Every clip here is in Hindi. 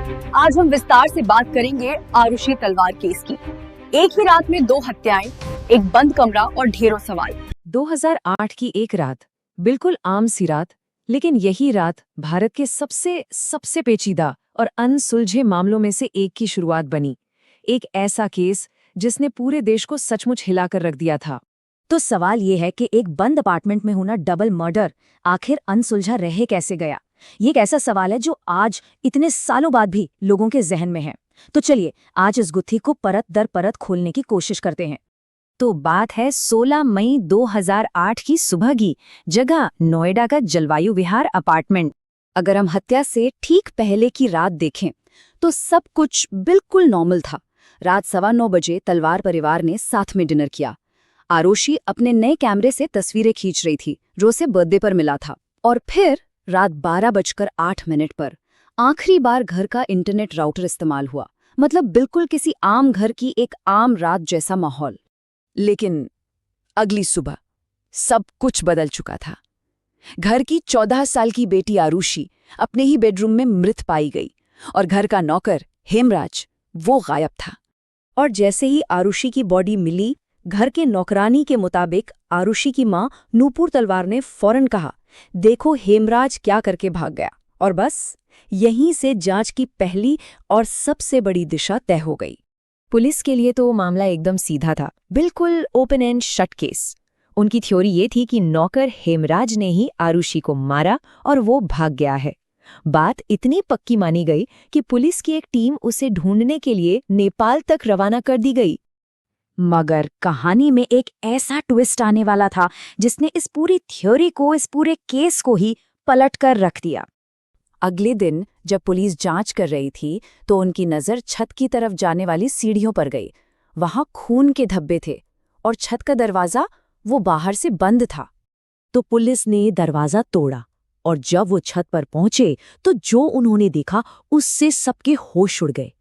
आज हम विस्तार से बात करेंगे आरुषि तलवार केस की। एक ही रात में 2 हत्याएं, एक बंद कमरा और ढेरों सवाल। 2008 की एक रात, बिल्कुल आम सी रात, लेकिन यही रात भारत के सबसे पेचीदा और अनसुलझे मामलों में से एक की शुरुआत बनी। एक ऐसा केस जिसने पूरे देश को सचमुच हिलाकर रख दिया था। तो सवाल ये है कि एक बंद अपार्टमेंट में होना डबल मर्डर आखिर अनसुलझा रह कैसे गया। ये एक ऐसा सवाल है जो आज इतने सालों बाद भी लोगों के जहन में है। तो चलिए आज इस गुत्थी को परत दर परत खोलने की कोशिश करते हैं। तो बात है 16 मई 2008 की सुबह की, जगह नोएडा का जलवायु विहार अपार्टमेंट। अगर हम हत्या से ठीक पहले की रात देखें तो सब कुछ बिल्कुल नॉर्मल था। रात 9:15 बजे तलवार परिवार ने साथ में डिनर किया। आरुषि अपने नए कैमरे से तस्वीरें खींच रही थी जो उसे बर्थडे पर मिला था। और फिर रात 12:08 पर आखिरी बार घर का इंटरनेट राउटर इस्तेमाल हुआ। मतलब बिल्कुल किसी आम घर की एक आम रात जैसा माहौल। लेकिन अगली सुबह सब कुछ बदल चुका था। घर की 14 साल की बेटी आरुषि अपने ही बेडरूम में मृत पाई गई और घर का नौकर हेमराज वो गायब था। और जैसे ही आरुषि की बॉडी मिली, घर के नौकरानी के मुताबिक आरुषि की मां नूपुर तलवार ने फौरन कहा, देखो हेमराज क्या करके भाग गया। और बस यहीं से जांच की पहली और सबसे बड़ी दिशा तय हो गई। पुलिस के लिए तो मामला एकदम सीधा था, बिल्कुल ओपन एंड शट केस। उनकी थ्योरी ये थी कि नौकर हेमराज ने ही आरुषि को मारा और वो भाग गया है। बात इतनी पक्की मानी गई कि पुलिस की एक टीम उसे ढूंढने के लिए नेपाल तक रवाना कर दी गई। मगर कहानी में एक ऐसा ट्विस्ट आने वाला था जिसने इस पूरी थ्योरी को, इस पूरे केस को ही पलट कर रख दिया। अगले दिन जब पुलिस जांच कर रही थी तो उनकी नज़र छत की तरफ जाने वाली सीढ़ियों पर गई। वहां खून के धब्बे थे और छत का दरवाज़ा वो बाहर से बंद था। तो पुलिस ने दरवाज़ा तोड़ा और जब वो छत पर पहुंचे तो जो उन्होंने देखा उससे सबके होश उड़ गए।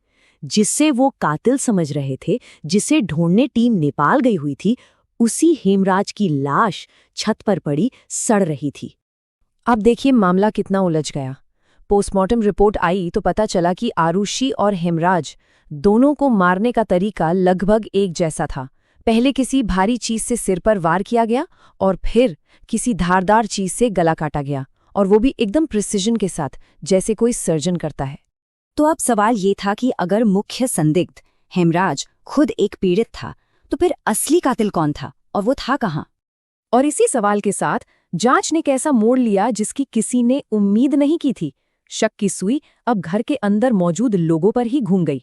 जिसे वो कातिल समझ रहे थे, जिसे ढूंढने टीम नेपाल गई हुई थी, उसी हेमराज की लाश छत पर पड़ी सड़ रही थी। अब देखिए मामला कितना उलझ गया। पोस्टमार्टम रिपोर्ट आई तो पता चला कि आरुषि और हेमराज दोनों को मारने का तरीका लगभग एक जैसा था। पहले किसी भारी चीज से सिर पर वार किया गया और फिर किसी धारदार चीज से गला काटा गया, और वो भी एकदम प्रिसिजन के साथ, जैसे कोई सर्जन करता है। तो अब सवाल ये था कि अगर मुख्य संदिग्ध हेमराज खुद एक पीड़ित था तो फिर असली कातिल कौन था और वो था कहाँ? और इसी सवाल के साथ जांच ने एक ऐसा मोड़ लिया जिसकी किसी ने उम्मीद नहीं की थी। शक की सुई अब घर के अंदर मौजूद लोगों पर ही घूम गई।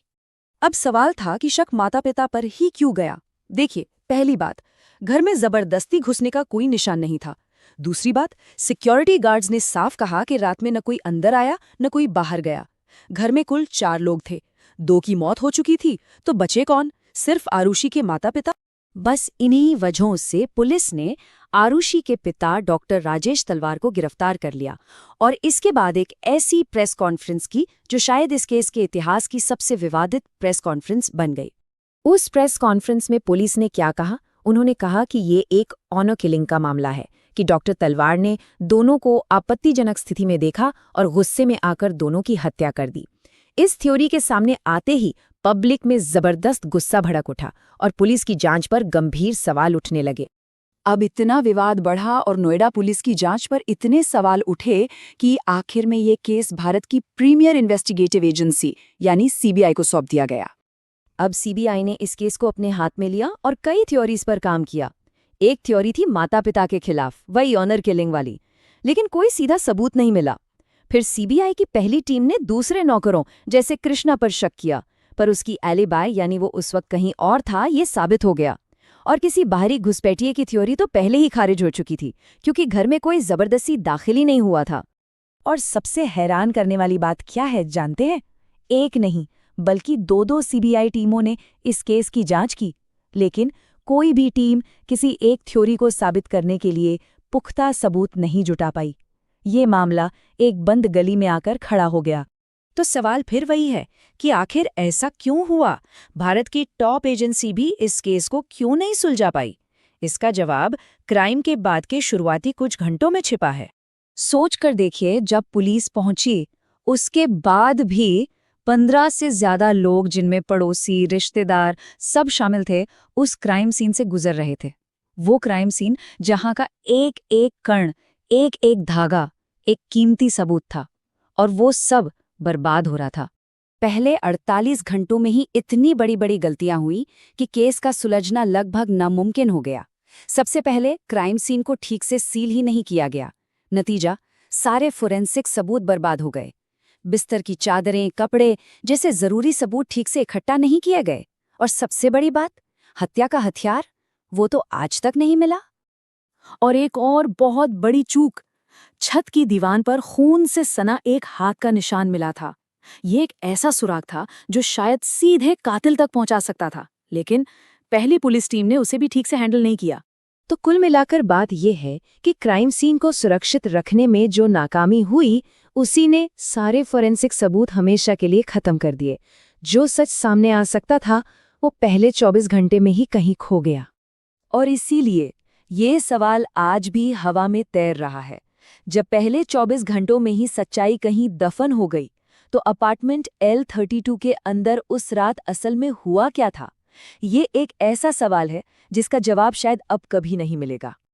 अब सवाल था कि शक माता पिता पर ही क्यों गया। देखिए, पहली बात, घर में जबरदस्ती घुसने का कोई निशान नहीं था। दूसरी बात, सिक्योरिटी गार्ड्स ने साफ कहा कि रात में न कोई अंदर आया न कोई बाहर गया। घर में कुल 4 लोग थे, 2 की मौत हो चुकी थी, तो बचे कौन? सिर्फ आरुषि के माता पिता। बस इन्हीं वजहों से पुलिस ने आरुषि के पिता डॉक्टर राजेश तलवार को गिरफ्तार कर लिया और इसके बाद एक ऐसी प्रेस कॉन्फ्रेंस की जो शायद इस केस के इतिहास की सबसे विवादित प्रेस कॉन्फ्रेंस बन गई। उस प्रेस कॉन्फ्रेंस में पुलिस ने क्या कहा? उन्होंने कहा कि ये एक ऑनर किलिंग का मामला है, कि डॉक्टर तलवार ने दोनों को आपत्तिजनक स्थिति में देखा और गुस्से में आकर दोनों की हत्या कर दी। इस थ्योरी के सामने आते ही पब्लिक में जबरदस्त गुस्सा भड़क उठा और पुलिस की जांच पर गंभीर सवाल उठने लगे। अब इतना विवाद बढ़ा और नोएडा पुलिस की जांच पर इतने सवाल उठे कि आखिर में ये केस भारत की प्रीमियर इन्वेस्टिगेटिव एजेंसी यानी सीबीआई को सौंप दिया गया। अब सीबीआई ने इस केस को अपने हाथ में लिया और कई थ्योरीज पर काम किया। एक थ्योरी थी माता पिता के खिलाफ, वही ऑनर किलिंग वाली, लेकिन कोई सीधा सबूत नहीं मिला। फिर सीबीआई की पहली टीम ने दूसरे नौकरों जैसे कृष्णा पर शक किया, पर उसकी एलिबाई यानी वो उस वक्त कहीं और था, ये साबित हो गया। और किसी बाहरी घुसपैठिए की थ्योरी तो पहले ही खारिज हो चुकी थी, क्योंकि घर में कोई जबरदस्ती दाखिल ही नहीं हुआ था। और सबसे हैरान करने वाली बात क्या है जानते हैं? एक नहीं बल्कि 2-2 सीबीआई टीमों ने इस केस की जांच की, लेकिन कोई भी टीम किसी एक थ्योरी को साबित करने के लिए पुख्ता सबूत नहीं जुटा पाई। ये मामला एक बंद गली में आकर खड़ा हो गया। तो सवाल फिर वही है कि आखिर ऐसा क्यों हुआ? भारत की टॉप एजेंसी भी इस केस को क्यों नहीं सुलझा पाई? इसका जवाब क्राइम के बाद के शुरुआती कुछ घंटों में छिपा है। सोच कर देखिए, जब पुलिस पहुंची उसके बाद भी 15 से ज्यादा लोग, जिनमें पड़ोसी, रिश्तेदार सब शामिल थे, उस क्राइम सीन से गुजर रहे थे। वो क्राइम सीन जहां का एक एक कण, एक एक धागा एक कीमती सबूत था, और वो सब बर्बाद हो रहा था। पहले 48 घंटों में ही इतनी बड़ी बड़ी गलतियां हुई कि केस का सुलझना लगभग नामुमकिन हो गया। सबसे पहले क्राइम सीन को ठीक से सील ही नहीं किया गया। नतीजा, सारे फोरेंसिक सबूत बर्बाद हो गए। बिस्तर की चादरें, कपड़े जैसे जरूरी सबूत ठीक से इकट्ठा नहीं किए गए। और सबसे बड़ी बात, हत्या का हथियार, वो तो आज तक नहीं मिला। और एक और बहुत बड़ी चूक, छत की दीवार पर खून से सना एक हाथ का निशान मिला था। ये एक ऐसा सुराग था जो शायद सीधे कातिल तक पहुंचा सकता था, लेकिन पहली पुलिस टीम ने उसे भी ठीक से हैंडल नहीं किया। तो कुल मिलाकर बात यह है कि क्राइम सीन को सुरक्षित रखने में जो नाकामी हुई, उसी ने सारे फोरेंसिक सबूत हमेशा के लिए खत्म कर दिए। जो सच सामने आ सकता था, वो पहले 24 घंटे में ही कहीं खो गया। और इसीलिए ये सवाल आज भी हवा में तैर रहा है। जब पहले 24 घंटों में ही सच्चाई कहीं दफन हो गई, तो अपार्टमेंट L32 के अंदर उस रात असल में हुआ क्या था? ये एक ऐसा सवाल है जिसका जवाब शायद अब कभी नहीं मिलेगा।